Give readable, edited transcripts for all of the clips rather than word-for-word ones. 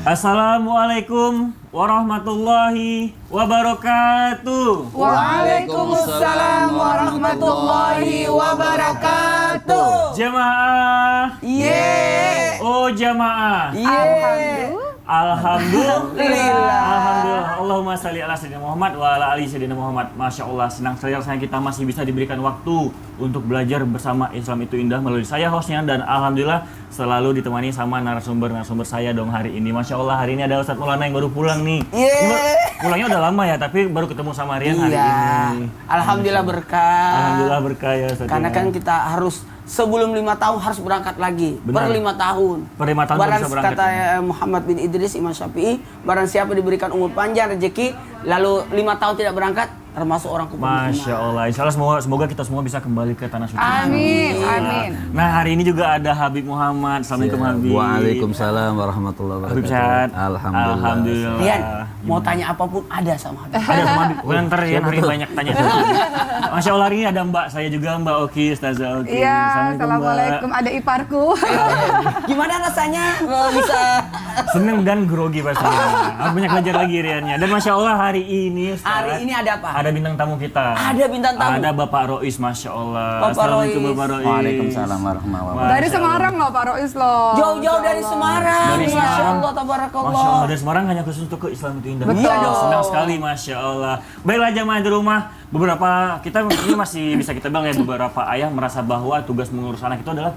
Assalamualaikum warahmatullahi wabarakatuh. Waalaikumsalam warahmatullahi wabarakatuh. Jamaah. Yeay. Oh jamaah. Yeay. Alhamdulillah. Alhamdulillah. Allahumma salli ala sayyidina Muhammad wa ala ali sayyidina Muhammad. Masya Allah, senang sekali rasanya kita masih bisa diberikan waktu untuk belajar bersama Islam itu indah melalui saya hostnya, dan alhamdulillah selalu ditemani sama narasumber saya dong hari ini. Masya Allah, hari ini ada Ustadz Maulana yang baru pulang nih. Pulangnya udah lama ya, tapi baru ketemu sama Rian hari ini. Alhamdulillah berkah. Alhamdulillah berkah ya Ustadz. Karena kan kita harus sebelum 5 tahun harus berangkat lagi. Benar. Per 5 tahun. Per 5 tahun barang bisa berangkat. Kata Muhammad bin Idris Imam Syafi'i, barang siapa diberikan umur panjang rezeki lalu 5 tahun tidak berangkat, termasuk orang kufur. Masya Allah, insya Allah semoga kita semua bisa kembali ke tanah suci. Amin, amin. Nah, hari ini juga ada Habib Muhammad. Assalamualaikum Habib. Waalaikumsalam warahmatullahi wabarakatuh. Habib sehat? Alhamdulillah. Alhamdulillah. Rian, mau tanya apapun ada sama Habib. Ada sama Habib. Ntar Rian hari ini banyak tanya sama Habib. Masya Allah, hari ini ada Mbak saya juga, Mbak Oki, Ustazah Oki. Iya, Mbak. assalamualaikum. Ada iparku. Gimana rasanya bisa Seneng dan grogi pastinya. Harus banyak belajar lagi Riannya. Dan Masya Allah hari ini Ustaz, hari ini ada apa? ada bintang tamu kita. Ada bintang tamu. Ada Bapak Rois, Masya Allah. Bapak Assalamualaikum Rois. Bapak Rois. Waalaikumsalam warahmatullahi wabarakatuh. Dari Semarang loh Pak Rois loh. Jauh-jauh dari Semarang. Dari Masya Semarang. Allah, tabarakallah. Masya Allah, dari Semarang hanya khusus untuk ke Islam itu indah. Betul. Iya dong. Senang sekali, Masya Allah. Baiklah jamaah di rumah, beberapa kita ini masih bisa kita bilang ya, beberapa ayah merasa bahwa tugas mengurus anak itu adalah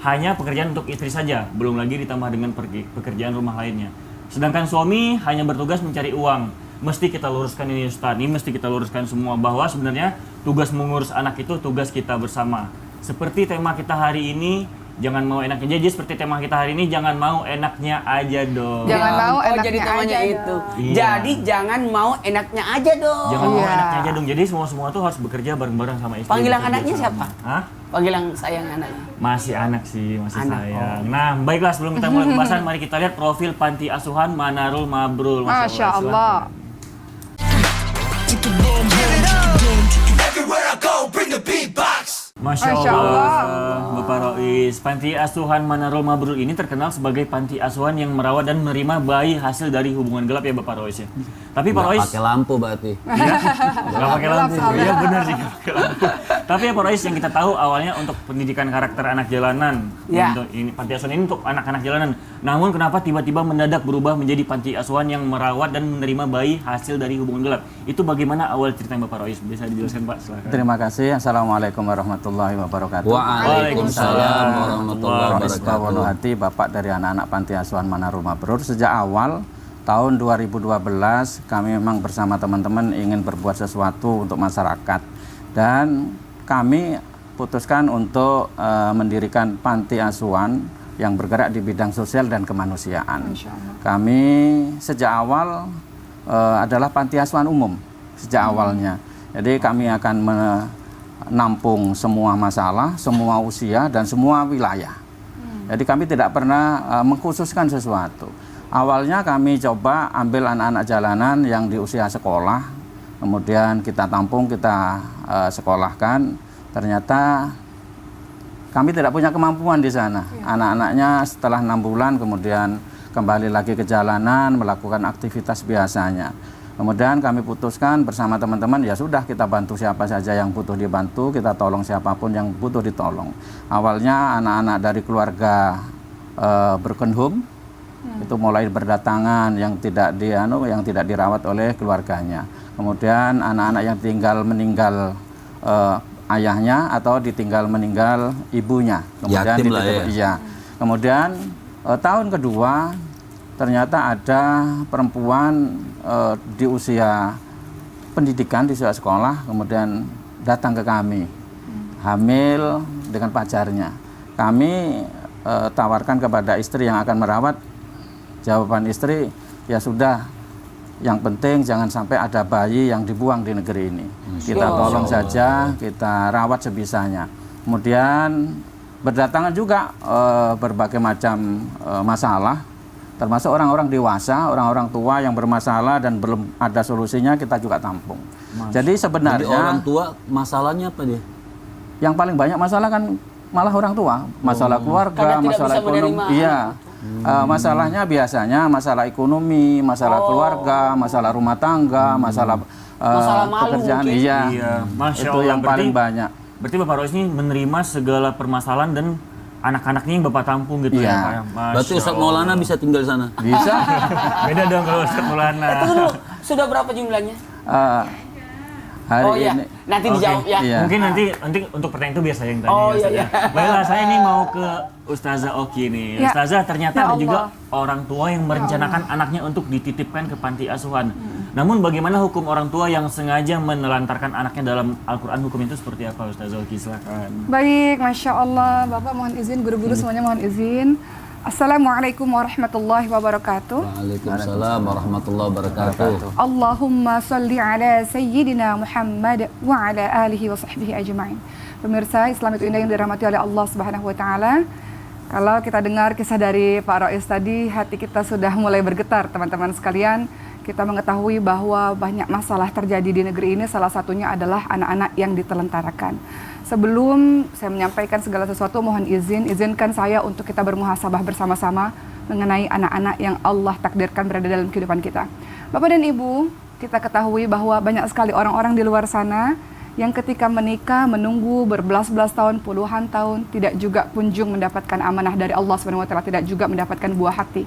hanya pekerjaan untuk istri saja, belum lagi ditambah dengan pekerjaan rumah lainnya. Sedangkan suami hanya bertugas mencari uang. Mesti kita luruskan ini Ustaz, ini mesti kita luruskan semua bahwa sebenarnya tugas mengurus anak itu tugas kita bersama. Seperti tema kita hari ini, jangan mau enaknya jadi seperti tema kita hari ini, jangan mau enaknya aja dong. Jangan mau enaknya jadi temanya aja itu. Iya. Jadi jangan mau enaknya aja dong. Jangan mau Iya. enaknya aja dong. Jadi semua tuh harus bekerja bareng-bareng sama istri. Panggilan bekerja anaknya sama. siapa? Hah? Panggilan sayang anaknya. Masih anak sih, masih Anak, sayang. Nah, baiklah sebelum kita mulai pembahasan, mari kita lihat profil Panti Asuhan Manarul Mabrur. Masya Allah. Masya Masya Allah, Allah. Bapak Rois. Panti Asuhan Manarul Mabrur ini terkenal sebagai panti asuhan yang merawat dan menerima bayi hasil dari hubungan gelap ya Bapak Rois ya. Tapi Pak Rois, Pakai lampu berarti. nggak pakai lampu. Iya benar sih, nggak pakai lampu. Tapi ya Pak Rois, yang kita tahu awalnya untuk pendidikan karakter anak jalanan. Ya. Untuk ini panti asuhan ini untuk anak-anak jalanan. Namun kenapa tiba-tiba mendadak berubah menjadi panti asuhan yang merawat dan menerima bayi hasil dari hubungan gelap? Itu bagaimana awal ceritanya Bapak Rois? Bisa dijelaskan Pak? Silakan. Terima kasih. Assalamualaikum warahmatullahi wabarakatuh. Waalaikumsalam warahmatullahi wabarakatuh. Hati Bapak dari anak-anak Panti Asuhan Manarul Mabrur. Sejak awal tahun 2012 kami memang bersama teman-teman ingin berbuat sesuatu untuk masyarakat, dan kami putuskan untuk mendirikan Panti Asuhan yang bergerak di bidang sosial dan kemanusiaan. Kami sejak awal adalah Panti Asuhan umum sejak awalnya. Jadi kami akan menampung semua masalah, semua usia, dan semua wilayah. Jadi kami tidak pernah mengkhususkan sesuatu. Awalnya kami coba ambil anak-anak jalanan yang di usia sekolah, kemudian kita tampung, kita sekolahkan. Ternyata kami tidak punya kemampuan di sana. Anak-anaknya setelah 6 bulan kemudian kembali lagi ke jalanan, melakukan aktivitas biasanya. Kemudian kami putuskan bersama teman-teman, ya sudah, kita bantu siapa saja yang butuh dibantu, kita tolong siapapun yang butuh ditolong. Awalnya anak-anak dari keluarga broken home itu mulai berdatangan, yang tidak dirawat oleh keluarganya. Kemudian anak-anak yang meninggal ayahnya atau ditinggal meninggal ibunya. Kemudian Yatim lah ya. Iya. Kemudian tahun kedua ternyata ada perempuan di usia pendidikan, di usia sekolah, kemudian datang ke kami, hamil dengan pacarnya. Kami tawarkan kepada istri yang akan merawat, jawaban istri, ya sudah, yang penting jangan sampai ada bayi yang dibuang di negeri ini. Kita tolong saja, kita rawat sebisanya. Kemudian berdatangan juga berbagai macam masalah, termasuk orang-orang dewasa, orang-orang tua yang bermasalah dan belum ada solusinya, kita juga tampung. Jadi sebenarnya Jadi orang tua masalahnya apa dia? yang paling banyak masalah kan malah orang tua, masalah keluarga, Karena tidak masalah bisa ekonomi. menerima Iya. Masalahnya biasanya masalah ekonomi, masalah keluarga, masalah rumah tangga, masalah Masalah malu pekerjaan. mungkin. Iya, Iya, Masya itu Allah. yang paling banyak. Berarti Bapak Rois ini menerima segala permasalahan dan anak-anaknya yang Bapak tampung gitu Iya. ya Pak? Masya Berarti Ustadz Allah. Maulana bisa tinggal di sana. Bisa. Beda dong kalau Ustadz Maulana. Itu dulu, sudah berapa jumlahnya? Eh, hari Oh iya, ini nanti Oke. dijawab ya. Iya. Mungkin nanti untuk pertanyaan itu biar saya yang tanya. Oh, ya, iya, Ustaz, iya. ya. Baiklah, saya ini mau ke Ustazah Oki nih. Ya. Ustazah, ternyata Ya ada juga Allah. orang tua yang merencanakan anaknya untuk dititipkan ke panti asuhan. Namun bagaimana hukum orang tua yang sengaja menelantarkan anaknya dalam Al-Quran, hukum itu seperti apa Ustazah Oki? Silakan. Baik, Masya Allah. Bapak mohon izin, guru-guru semuanya mohon izin. Assalamualaikum warahmatullahi wabarakatuh. Waalaikumsalam warahmatullahi wabarakatuh. Allahumma salli ala Sayyidina Muhammad wa ala alihi wa sahbihi ajma'in. Pemirsa Islam itu indah yang dirahmati oleh Allah Subhanahu wa taala. Kalau kita dengar kisah dari Pak Rois tadi, hati kita sudah mulai bergetar, teman-teman sekalian. Kita mengetahui bahwa banyak masalah terjadi di negeri ini, salah satunya adalah anak-anak yang ditelantarkan. Sebelum saya menyampaikan segala sesuatu, mohon izinkan saya untuk kita bermuhasabah bersama-sama mengenai anak-anak yang Allah takdirkan berada dalam kehidupan kita. Bapak dan Ibu, kita ketahui bahwa banyak sekali orang-orang di luar sana yang ketika menikah menunggu berbelas-belas tahun, puluhan tahun, tidak juga kunjung mendapatkan amanah dari Allah SWT, tidak juga mendapatkan buah hati.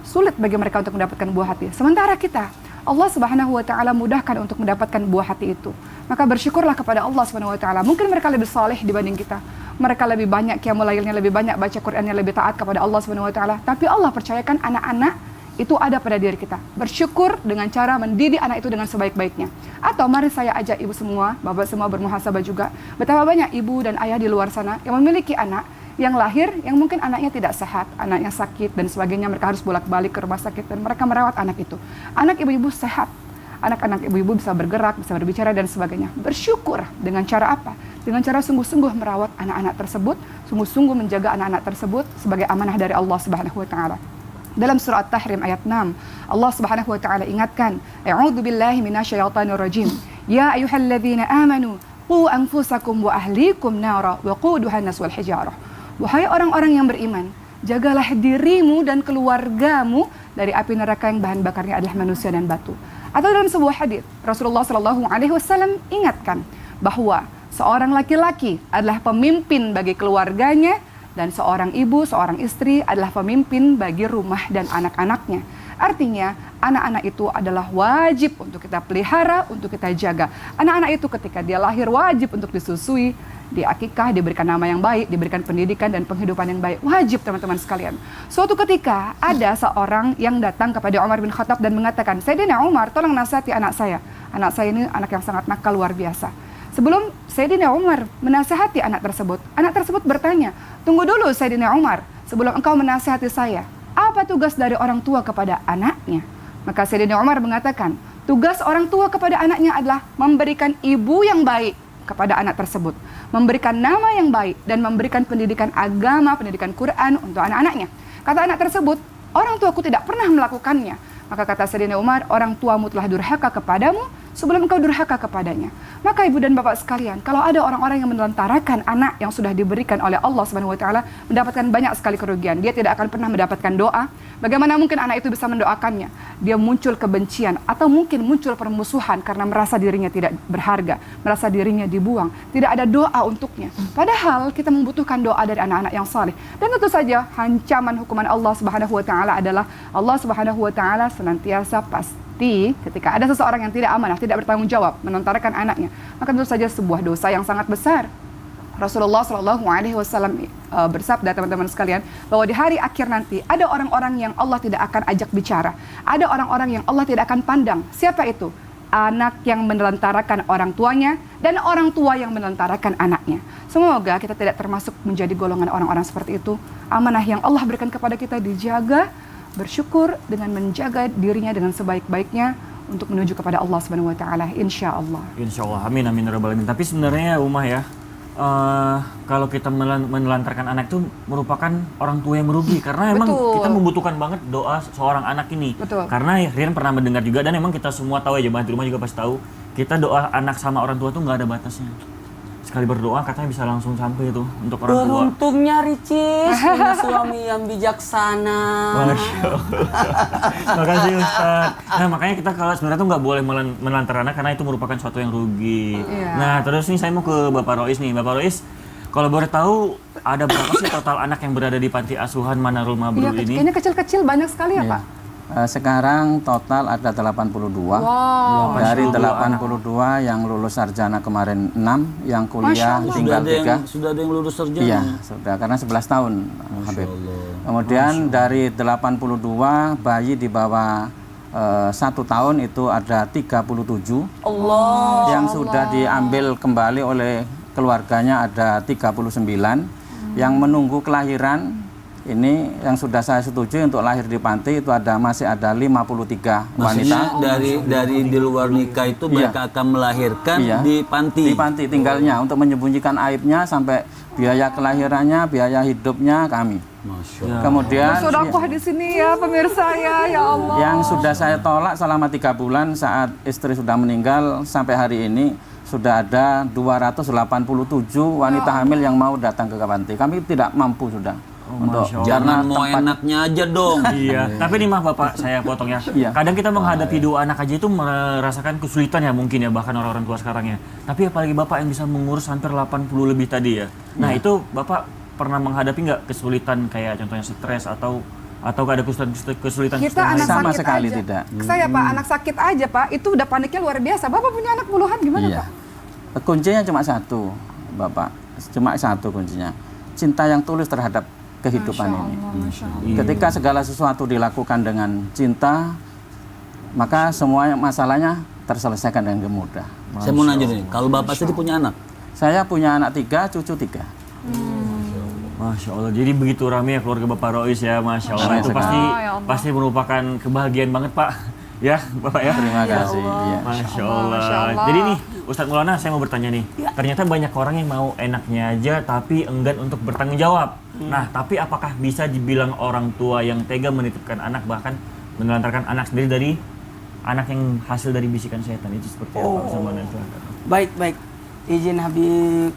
Sulit bagi mereka untuk mendapatkan buah hati. Sementara kita, Allah Subhanahu wa taala mudahkan untuk mendapatkan buah hati itu. Maka bersyukurlah kepada Allah Subhanahu wa taala. Mungkin mereka lebih saleh dibanding kita. Mereka lebih banyak qiyamul lailnya, lebih banyak baca Qur'annya, lebih taat kepada Allah Subhanahu wa taala. Tapi Allah percayakan anak-anak itu ada pada diri kita. Bersyukur dengan cara mendidik anak itu dengan sebaik-baiknya. Atau mari saya ajak ibu semua, bapak semua bermuhasabah juga. Betapa banyak ibu dan ayah di luar sana yang memiliki anak yang lahir, yang mungkin anaknya tidak sehat, anaknya sakit dan sebagainya, mereka harus bolak-balik ke rumah sakit dan mereka merawat anak itu. Anak ibu-ibu sehat, anak-anak ibu-ibu bisa bergerak, bisa berbicara dan sebagainya. Bersyukur dengan cara apa? Dengan cara sungguh-sungguh merawat anak-anak tersebut, sungguh-sungguh menjaga anak-anak tersebut sebagai amanah dari Allah Subhanahu wa taala. Dalam surah At-Tahrim ayat 6, Allah Subhanahu wa taala ingatkan, "A'udzu billahi minasyaitonir rajim. Ya ayyuhalladzina amanu qu anfusakum wa ahlikum nara wa quduhan nas wal hijarah." Wahai orang-orang yang beriman, jagalah dirimu dan keluargamu dari api neraka yang bahan bakarnya adalah manusia dan batu. Atau dalam sebuah hadis, Rasulullah Shallallahu Alaihi Wasallam ingatkan bahwa seorang laki-laki adalah pemimpin bagi keluarganya dan seorang ibu, seorang istri adalah pemimpin bagi rumah dan anak-anaknya. Artinya, anak-anak itu adalah wajib untuk kita pelihara, untuk kita jaga. Anak-anak itu ketika dia lahir wajib untuk disusui, diakikah, diberikan nama yang baik, diberikan pendidikan dan penghidupan yang baik. Wajib teman-teman sekalian. Suatu ketika ada seorang yang datang kepada Umar bin Khattab dan mengatakan, "Sayyidina Umar, tolong nasihati anak saya. Anak saya ini anak yang sangat nakal luar biasa." Sebelum Sayyidina Umar menasihati anak tersebut bertanya, "Tunggu dulu Sayyidina Umar, sebelum engkau menasihati saya, apa tugas dari orang tua kepada anaknya?" Maka Sayyidina Umar mengatakan, tugas orang tua kepada anaknya adalah memberikan ibu yang baik kepada anak tersebut, memberikan nama yang baik dan memberikan pendidikan agama, pendidikan Quran untuk anak-anaknya. Kata anak tersebut, "Orang tuaku tidak pernah melakukannya." Maka kata Sayyidina Umar, "Orang tuamu telah durhaka kepadamu sebelum engkau durhaka kepadanya." Maka ibu dan bapak sekalian, kalau ada orang-orang yang menelantarkan anak yang sudah diberikan oleh Allah Subhanahu wa taala, mendapatkan banyak sekali kerugian. Dia tidak akan pernah mendapatkan doa. Bagaimana mungkin anak itu bisa mendoakannya? Dia muncul kebencian atau mungkin muncul permusuhan karena merasa dirinya tidak berharga, merasa dirinya dibuang, tidak ada doa untuknya. Padahal kita membutuhkan doa dari anak-anak yang saleh. Dan tentu saja ancaman hukuman Allah Subhanahu wa taala adalah Allah Subhanahu wa taala senantiasa pasti ketika ada seseorang yang tidak amanah, tidak bertanggung jawab, menontarkan anaknya, maka tentu saja sebuah dosa yang sangat besar. Rasulullah Shallallahu Alaihi Wasallam bersabda teman-teman sekalian bahwa di hari akhir nanti ada orang-orang yang Allah tidak akan ajak bicara, ada orang-orang yang Allah tidak akan pandang. Siapa itu? Anak yang menelantarkan orang tuanya dan orang tua yang menelantarkan anaknya. Semoga kita tidak termasuk menjadi golongan orang-orang seperti itu. Amanah yang Allah berikan kepada kita dijaga, bersyukur dengan menjaga dirinya dengan sebaik-baiknya untuk menuju kepada Allah Subhanahu wa taala, insya Allah. Insya Allah, amin amin ya rabbal alamin. Tapi sebenarnya Umah ya, kalau kita menelantarkan anak itu merupakan orang tua yang merugi karena emang Betul. kita membutuhkan banget doa seorang anak ini. Betul. Karena ya, Rian pernah mendengar juga dan emang kita semua tahu ya, jemaah di rumah juga pasti tahu, kita doa anak sama orang tua tuh nggak ada batasnya. sekali berdoa katanya bisa langsung sampai itu untuk orang tua. Beruntungnya Ricis punya suami yang bijaksana. Masya Allah. Makasih Ustaz. Nah makanya kita kalau sebenarnya tuh nggak boleh menelantar anak karena itu merupakan suatu yang rugi. Iya. Nah terus nih saya mau ke Bapak Rois nih. Bapak Rois, kalau boleh tahu ada berapa sih total anak yang berada di panti asuhan Manarul Iya, Mabrur ini? kayaknya kecil-kecil banyak sekali ya Iya. Pak? Sekarang total ada 82. Wow. Dari 82 82 yang lulus sarjana kemarin 6, yang kuliah Masya Allah. tinggal 3. Sudah ada yang lulus sarjana. Iya, sudah karena 11 tahun Habib. Kemudian dari 82 bayi di bawah 1 tahun itu ada 37. Allah. Yang sudah diambil kembali oleh keluarganya ada 39. Yang menunggu kelahiran ini yang sudah saya setujui untuk lahir di panti itu masih ada 53 Maksudnya wanita dari di luar nikah itu mereka akan melahirkan Iya. di panti. di panti tinggalnya untuk menyembunyikan aibnya sampai biaya kelahirannya, biaya hidupnya kami. Masya Allah. Kemudian Sodakoh di sini ya pemirsa ya Allah. yang sudah saya tolak selama 3 bulan saat istri sudah meninggal sampai hari ini sudah ada 287 wanita hamil yang mau datang ke panti. Kami tidak mampu sudah untuk Masya Allah. Jangan karena mau tempat- enaknya aja dong. Iya, tapi nih mah Bapak saya potong ya. Iya. Kadang kita menghadapi 2 anak aja itu merasakan kesulitan ya mungkin ya bahkan orang-orang tua sekarang ya. Tapi apalagi Bapak yang bisa mengurus hampir 80 lebih tadi ya. Nah, itu Bapak pernah menghadapi nggak kesulitan kayak contohnya stres atau ada kesulitan Kita lain? anak Sama sakit sekali aja. tidak. Saya Pak, anak sakit aja Pak, itu udah paniknya luar biasa. Bapak punya anak puluhan gimana Iya. Pak? Kuncinya cuma satu, Bapak. Cuma satu kuncinya. Cinta yang tulus terhadap kehidupan Masya ini. Allah, Masya Allah. Iya. Ketika segala sesuatu dilakukan dengan cinta, maka semua masalahnya terselesaikan dengan mudah. Saya mau nanya nih, kalau Bapak sendiri punya anak? Saya punya anak 3, cucu 3. Masya Allah, jadi begitu ramai ya keluarga Bapak Rois ya, Masya Allah. Ramai Itu sekali. Ya Allah. pasti merupakan kebahagiaan banget Pak. Ya, Bapak ya. Terima kasih. Iya. Masya Allah, Allah. Masya Allah. Jadi nih, Ustadz Maulana saya mau bertanya nih. Ternyata banyak orang yang mau enaknya aja tapi enggan untuk bertanggung jawab. Nah, tapi apakah bisa dibilang orang tua yang tega menitipkan anak bahkan menelantarkan anak sendiri dari anak yang hasil dari bisikan setan itu seperti apa? Ustadz Maulana silahkan. Baik. Izin Habib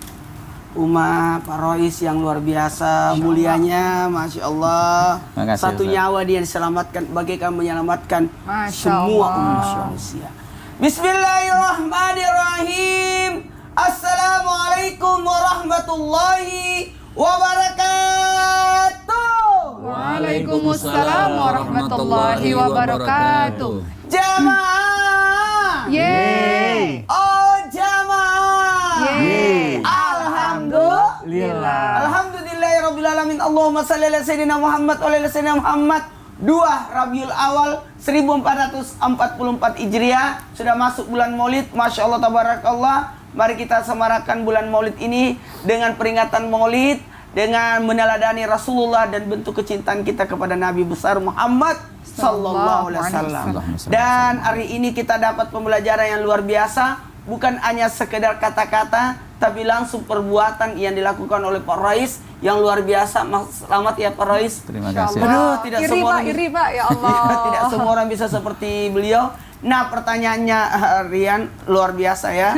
Uma Pak Rois yang luar biasa mulianya, Masya Allah. Makasih, Satu Ustaz. nyawa dia diselamatkan bagaikan menyelamatkan Masya semua Allah. umat manusia. Bismillahirrahmanirrahim. Assalamualaikum warahmatullahi wabarakatuh. Waalaikumsalam warahmatullahi wabarakatuh. Jamaah. Yeay. Oh jamaah. Yeay. Alhamdulillah. Alhamdulillahirrabbilalamin. Allahumma salli ala sayyidina Muhammad wa ala sayyidina Muhammad. 2 Rabiul Awal 1444 Hijriah sudah masuk bulan Maulid. Masya Allah tabarakallah. Mari kita semarakan bulan Maulid ini dengan peringatan Maulid, dengan meneladani Rasulullah dan bentuk kecintaan kita kepada Nabi besar Muhammad sallallahu alaihi wasallam. Dan hari ini kita dapat pembelajaran yang luar biasa, bukan hanya sekedar kata-kata tapi langsung perbuatan yang dilakukan oleh Pak Rois yang luar biasa. Selamat ya Pak Rois. Terima Masya kasih. Allah. Aduh, tidak iri semua Pak, orang- iri Pak, ya Allah. Tidak semua orang bisa seperti beliau. Nah, pertanyaannya Rian luar biasa ya.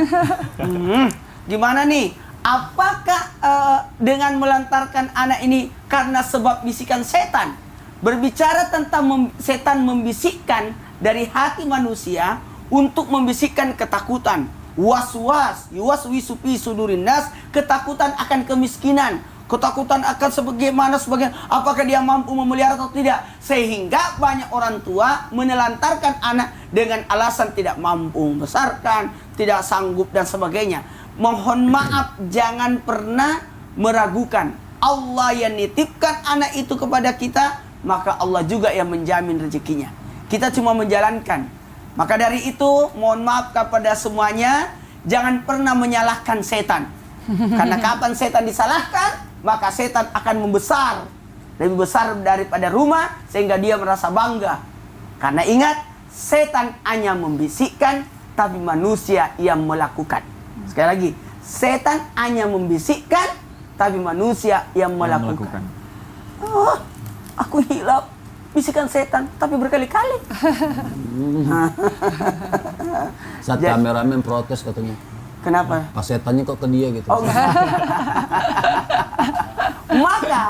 Gimana nih? Apakah dengan melantarkan anak ini karena sebab bisikan setan? Berbicara tentang setan membisikkan dari hati manusia untuk membisikkan ketakutan, was-was, yuwaswisu fi sudurin nas, ketakutan akan kemiskinan, ketakutan akan sebagaimana apakah dia mampu memelihara atau tidak, sehingga banyak orang tua menelantarkan anak dengan alasan tidak mampu membesarkan, tidak sanggup dan sebagainya. Mohon maaf, jangan pernah meragukan. Allah yang nitipkan anak itu kepada kita, maka Allah juga yang menjamin rezekinya. Kita cuma menjalankan. Maka dari itu, mohon maaf kepada semuanya, jangan pernah menyalahkan setan. Karena kapan setan disalahkan, maka setan akan membesar. Lebih besar daripada rumah, sehingga dia merasa bangga. Karena ingat, setan hanya membisikkan, tapi manusia yang melakukan. Sekali lagi, setan hanya membisikkan, tapi manusia yang melakukan. Oh, aku hilaf bisikan setan, tapi berkali-kali. Saat kameramen protes katanya. Kenapa? Pas setannya kok ke dia gitu. Oh, enggak. Maka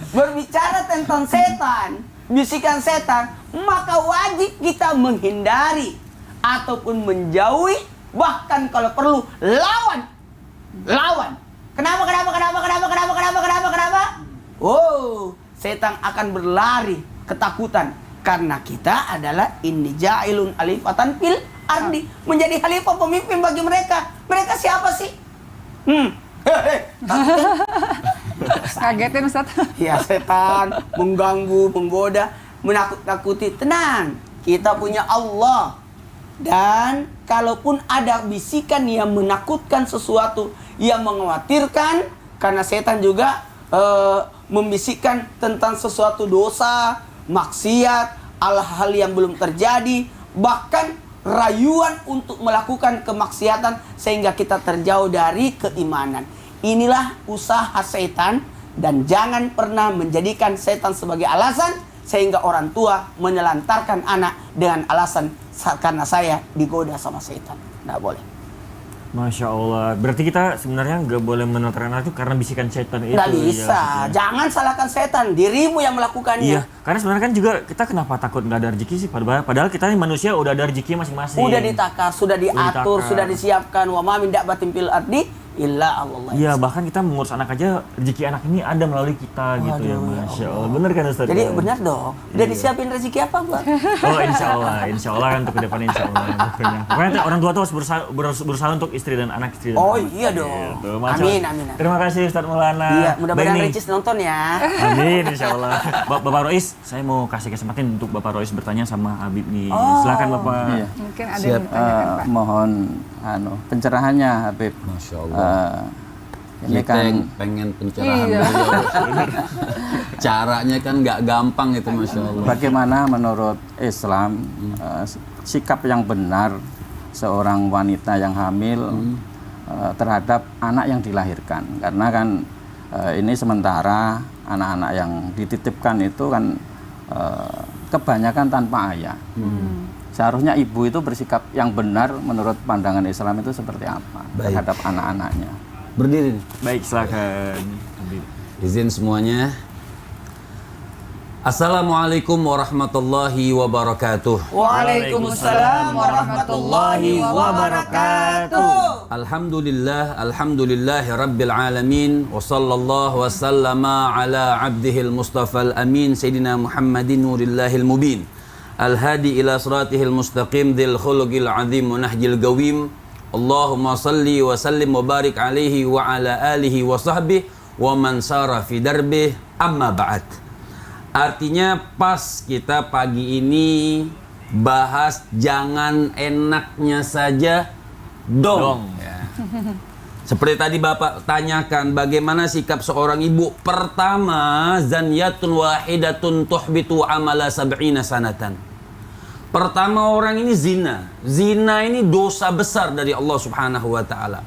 berbicara tentang setan, bisikan setan, maka wajib kita menghindari ataupun menjauhi, bahkan kalau perlu lawan. Kenapa? Oh, setan akan berlari ketakutan karena kita adalah inni ja'ilun alifatan fil ardi, menjadi khalifah pemimpin bagi mereka. Mereka siapa sih? Kagetin Ustaz. Ya, setan mengganggu, menggoda, menakut-nakuti. Tenang, kita punya Allah. Dan kalaupun ada bisikan yang menakutkan sesuatu, yang mengkhawatirkan, karena setan juga membisikkan tentang sesuatu dosa, maksiat, hal-hal yang belum terjadi, bahkan rayuan untuk melakukan kemaksiatan sehingga kita terjauh dari keimanan. Inilah usaha setan, dan jangan pernah menjadikan setan sebagai alasan sehingga orang tua menelantarkan anak dengan alasan karena saya digoda sama setan. Nggak boleh. Masya Allah. Berarti kita sebenarnya nggak boleh menelantarkan anak itu karena bisikan setan itu. Nggak bisa. Ya, Jangan salahkan setan, dirimu yang melakukannya. iya, karena sebenarnya kan juga kita kenapa takut nggak ada rezeki sih? Padahal kita ini manusia udah ada rezeki masing-masing. Udah ditakar, sudah diatur, ditakar. sudah disiapkan. Wa ma min dabbatin fil ardi illa Allah. Iya, bahkan kita mengurus anak aja, rezeki anak ini ada melalui kita gitu ya, Masya Allah. Bener kan Ustaz? Jadi benar dong. Udah Iya. disiapin rezeki apa, Bang? Oh, insya Allah kan untuk kedepannya insya Allah. Pokoknya orang tua tuh harus berusaha untuk istri dan anak, istri dan Oh, anak. iya dong. Gitu, Masya Allah. Amin. Terima kasih Ustaz Maulana. Iya, mudah-mudahan Baik nih. Ricis nonton ya. Amin, insya Allah. Bapak Rois, saya mau kasih kesempatan untuk Bapak Rois bertanya sama Habib nih. Oh. Silakan Bapak. Iya. Mungkin ada Siap, yang ditanyakan, Pak. mohon pencerahannya Habib. Masya Allah. Ini Kita kan yang pengen pencerahan Iya. beliau. Caranya kan nggak gampang itu, Masya Allah. bagaimana menurut Islam sikap yang benar seorang wanita yang hamil terhadap anak yang dilahirkan, karena kan ini sementara anak-anak yang dititipkan itu kan kebanyakan tanpa ayah. Seharusnya ibu itu bersikap yang benar menurut pandangan Islam itu seperti apa Baik. terhadap anak-anaknya. Berdiri nih. Baik, silakan Habib. Izin semuanya. Assalamualaikum warahmatullahi wabarakatuh. Waalaikumsalam warahmatullahi wabarakatuh. Alhamdulillahi rabbil alamin. Wa sallallahu wa sallama ala abdihil mustafal amin. Sayyidina Muhammadin nurillahil mubin. Al-hadi ila siratihil mustaqim. Dil khuluqil azim wa nahjil gawim. Allahumma salli wa sallim wa barik alaihi wa ala alihi wa sahbihi wa man sara fi darbih, amma ba'd. Artinya pas kita pagi ini bahas jangan enaknya saja dong. Ya. Seperti tadi Bapak tanyakan bagaimana sikap seorang ibu. Pertama, zaniyatun wahidatun tuhbitu amala sab'ina sanatan. Pertama, orang ini zina. Zina ini dosa besar dari Allah Subhanahu wa taala.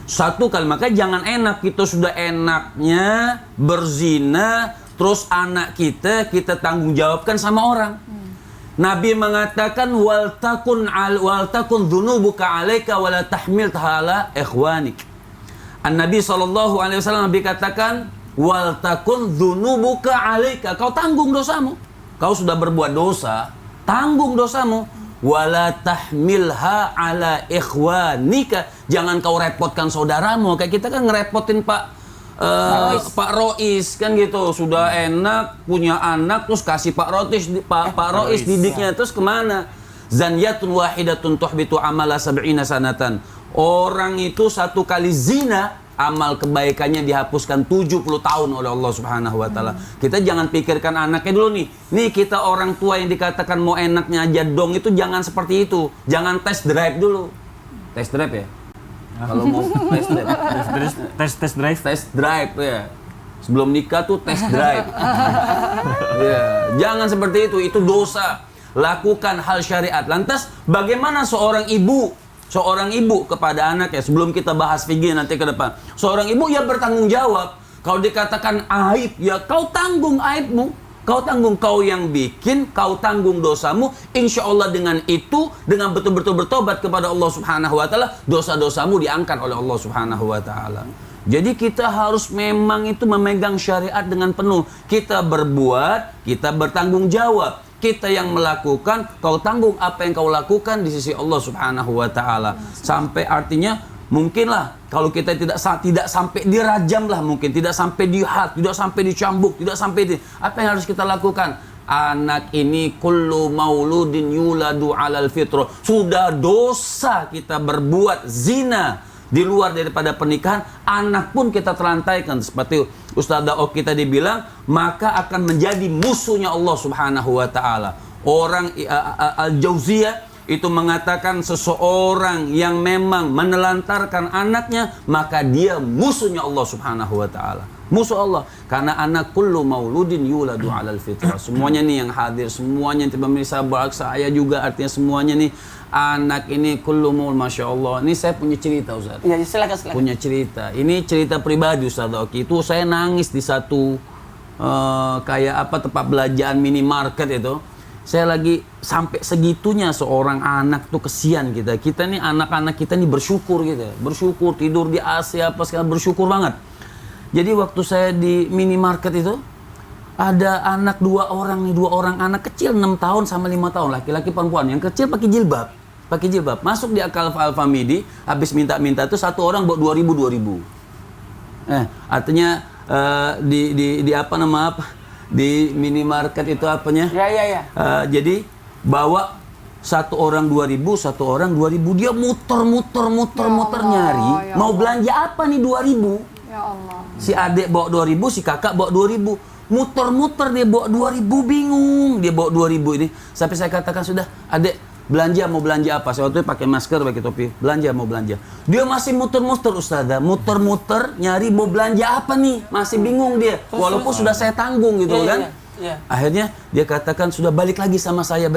Satu kali, maka jangan enak, kita sudah enaknya berzina, terus anak kita tanggung jawabkan sama orang. Nabi mengatakan wal takun dzunubuka 'alaika wa la tahmil tahala ikhwanik. An-Nabi SAW Nabi katakan wal takun dzunubuka 'alaika, kau tanggung dosamu. Kau sudah berbuat dosa, tanggung dosamu. Wala tahmilha ala ikhwanika, jangan kau repotkan saudaramu. Kayak kita kan ngerepotin Pak Rois kan gitu, sudah enak punya anak terus kasih Pak Rois didiknya, terus kemana? Zaniyatun wahidatun tuhbitu amala sab'ina sanatan. Orang itu satu kali zina, amal kebaikannya dihapuskan 70 tahun oleh Allah Subhanahu wa taala. Kita jangan pikirkan anaknya dulu nih. Nih kita orang tua yang dikatakan mau enaknya aja dong, itu jangan seperti itu. Jangan test drive dulu. Test drive ya? Kalau mau test drive. Test drive. Ya. Sebelum nikah tuh test drive. Ya, jangan seperti itu dosa. Lakukan hal syariat. Lantas bagaimana seorang ibu kepada anaknya, sebelum kita bahas fikih nanti ke depan. Seorang ibu ya bertanggung jawab. Kalau dikatakan aib, ya kau tanggung aibmu. Kau tanggung, kau yang bikin, kau tanggung dosamu. Insya Allah dengan itu, dengan betul-betul bertobat kepada Allah Subhanahu Wa Taala, dosa-dosamu diangkat oleh Allah Subhanahu Wa Taala. Jadi kita harus memang itu memegang syariat dengan penuh. Kita berbuat, kita bertanggung jawab. Kita yang melakukan, kau tanggung apa yang kau lakukan di sisi Allah Subhanahu Wa Taala. Sampai artinya mungkinlah kalau kita tidak sampai dirajam lah, mungkin tidak sampai dihad, tidak sampai dicambuk, tidak sampai apa yang harus kita lakukan? Anak ini kullu mauludin yuladu alal fitrah. Sudah dosa kita berbuat zina di luar daripada pernikahan, anak pun kita terlantaikan seperti Ustazah Ok tadi bilang, maka akan menjadi musuhnya Allah Subhanahu Wa Taala. Orang Al-Jauziyah itu mengatakan seseorang yang memang menelantarkan anaknya, maka dia musuhnya Allah Subhanahu Wa Taala. Musuh Allah, karena anak kullu mauludin yuladu alal fitrah. Semuanya nih yang hadir, semuanya yang pemirsa Barak, saya juga, artinya semuanya nih anak ini kullu maul, Masya Allah. Ini saya punya cerita, Ustaz. Iya, silakan. Punya cerita. Ini cerita pribadi, Ustaz Oki. Itu saya nangis di satu kayak apa tempat belanjaan minimarket itu. Saya lagi sampai segitunya seorang anak tuh, kesian kita. Kita nih anak-anak kita nih bersyukur gitu. Bersyukur tidur di AC apa segala, bersyukur banget. Jadi waktu saya di minimarket itu ada anak dua orang anak kecil 6 tahun sama 5 tahun, laki-laki perempuan. Yang kecil pakai jilbab. Masuk di Alfamidi, habis minta-minta tuh satu orang buat 2.000. Artinya di apa nama apa? Di minimarket itu apanya? Ya. Jadi bawa satu orang 2.000, satu orang 2.000. Dia muter nyari. ya Mau Allah. belanja apa nih 2.000? Ya Allah. Si adik bawa 2.000, si kakak bawa 2.000. Muter dia bawa 2.000, bingung. Dia bawa 2.000 ini. Sampai saya katakan, sudah, adik belanja, mau belanja apa? Saya waktu itu pakai masker, pakai topi. Mau belanja. Dia masih muter-muter, Ustazah. Muter nyari mau belanja apa nih? Masih bingung dia. Walaupun sudah saya tanggung gitu kan. Iya. Akhirnya dia katakan, sudah balik lagi sama saya.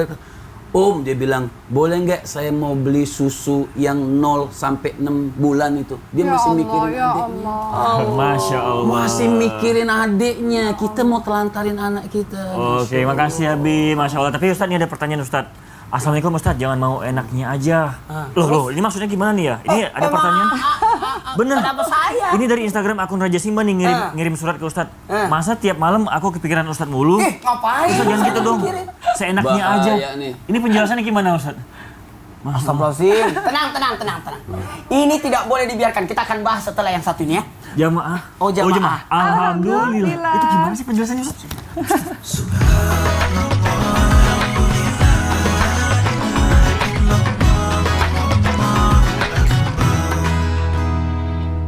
Om, dia bilang, boleh nggak saya mau beli susu yang 0 sampai 6 bulan itu? Dia Ya masih Allah, mikirin ya adiknya. Allah. Masya Allah. Masih mikirin adiknya. Kita mau telantarin anak kita. Oke, makasih Abi, Masya Allah. Tapi Ustadz, ini ada pertanyaan Ustadz. Assalamualaikum Ustadz, jangan mau enaknya aja. Loh, ini maksudnya gimana nih ya? Ini ada pertanyaan. Bener. Kenapa saya? Ini dari Instagram akun Raja Simba nih ngirim surat ke Ustadz. Masa tiap malam aku kepikiran Ustadz mulu? Ngapain? Ustadz jangan gitu dong. Seenaknya aja. Bahaya nih. Ini penjelasannya gimana Ustadz? Astagfirullahaladzim. Tenang. Ini tidak boleh dibiarkan. Kita akan bahas setelah yang satu ini ya. Jamaah. Oh, jamaah. Alhamdulillah. Alhamdulillah. Itu gimana sih penjelasannya Ustadz?